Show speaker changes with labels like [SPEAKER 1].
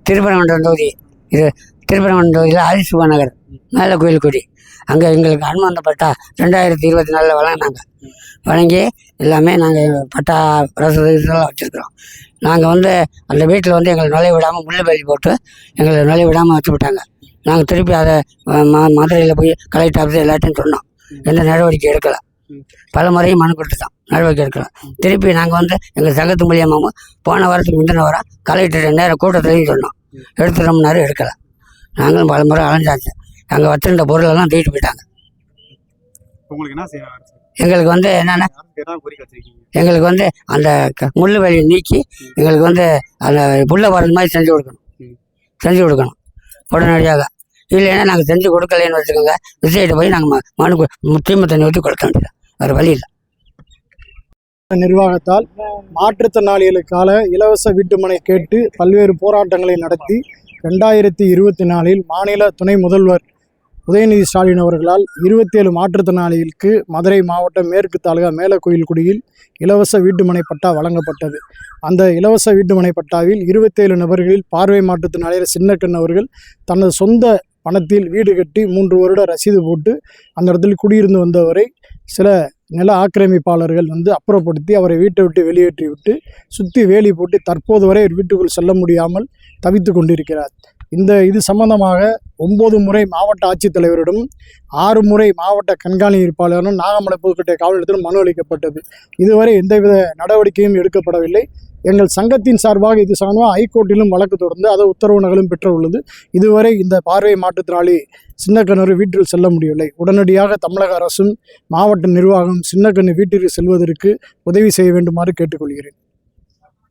[SPEAKER 1] திருப்பரங்குன்றம் தொகுதி. இது திருப்பரங்குன்றம் தொகுதியில் ஆதிசிவா நகர் மேலே கோயில் குடி. அங்கே எங்களுக்கு அனுமதி பட்டா 2024 வழங்கினாங்க. வழங்கி எல்லாமே நாங்கள் பட்டா ரசீதுலாம் வச்சுருக்குறோம். நாங்கள் அந்த வீட்டில் எங்களை நுழைய விடாமல் முள்ளு வேலி போட்டு எங்களை நுழைய விடாமல் வச்சு விட்டாங்க. நாங்கள் திருப்பி அதை மதுரையில் போய் கலெக்டர் ஆஃபீஸ் எல்லாத்தையும் சொன்னோம். எந்த நடவடிக்கை எடுக்கலை. பல முறையும் மனு கொடுத்துட்டோம், நடவடிக்கை எடுக்கலாம். திருப்பி நாங்கள் எங்கள் சங்கத்து மூலியமாகவும் போன வாரத்துக்கு முந்தின வாரம் கலெக்டர் நேரம் கூட்டத்திலையும் சொன்னோம், எடுத்துட்டோம்னாரு, எடுக்கலை. நாங்களும் பல முறை அலைஞ்சாச்சு. அங்கே வச்சிருந்த பொருளெல்லாம் தூக்கிட்டு போயிட்டாங்க. எங்களுக்கு என்னென்னா எங்களுக்கு அந்த முள்ளு வேலையை நீக்கி எங்களுக்கு அந்த புள்ள வர்றது மாதிரி செஞ்சு கொடுக்கணும் உடனடியாக. இல்லைன்னா நாங்கள் செஞ்சு கொடுக்கலன்னு வச்சுக்கோங்க, விஜய்கிட்ட போய் நாங்கள் மனு தீமை தண்ணி ஊற்றி கொடுக்க வேண்டியது, வேறு வழி இல்லை.
[SPEAKER 2] நிர்வாகத்தால் மாற்றுத்திறனாளிகளுக்கான இலவச வீட்டுமனை கேட்டு பல்வேறு போராட்டங்களை நடத்தி 2024 மாநில துணை முதல்வர் உதயநிதி ஸ்டாலின் அவர்களால் 27 மாற்றுத்திறனாளிகளுக்கு மதுரை மாவட்டம் மேற்கு தாலுகா மேலக்கோயில்குடியில் இலவச வீட்டுமனை பட்டா வழங்கப்பட்டது. அந்த இலவச வீட்டுமனை பட்டாவில் 27 நபர்களில் பார்வை மாற்றுத்திறனாளியர் சின்னக்கண் அவர்கள் தனது சொந்த பணத்தில் வீடு கட்டி 3 வருட ரசீது போட்டு அந்த இடத்தில் குடியிருந்து வந்தவரை சில நில ஆக்கிரமிப்பாளர்கள் அப்புறப்படுத்தி அவரை வீட்டை விட்டு வெளியேற்றி விட்டு சுற்றி வேலி போட்டு தற்போது வரை வீட்டுக்குள் செல்ல முடியாமல் தவித்து கொண்டிருக்கிறார். இது சம்பந்தமாக 9 முறை மாவட்ட ஆட்சித்தலைவரிடம் 6 முறை மாவட்ட கண்காணிப்பாளரும் நாகமலை புதுக்கோட்டை காவல் நிலையத்திலும் மனு அளிக்கப்பட்டது. இதுவரை எந்தவித நடவடிக்கையும் எடுக்கப்படவில்லை. எங்கள் சங்கத்தின் சார்பாக இது சம்பந்தமாக ஹைகோர்ட்டிலும் வழக்கு தொடர்ந்து அதை உத்தரவு நகலும் பெற்றுள்ளது. இதுவரை இந்த பார்வை மாற்றுத்திறனாளி சின்னக்கண்ணு வீட்டில் செல்ல முடியவில்லை. உடனடியாக தமிழக அரசும் மாவட்ட நிர்வாகம் சின்னக்கண்ணு வீட்டிற்கு செல்வதற்கு உதவி செய்ய வேண்டுமாறு கேட்டுக்கொள்கிறேன்.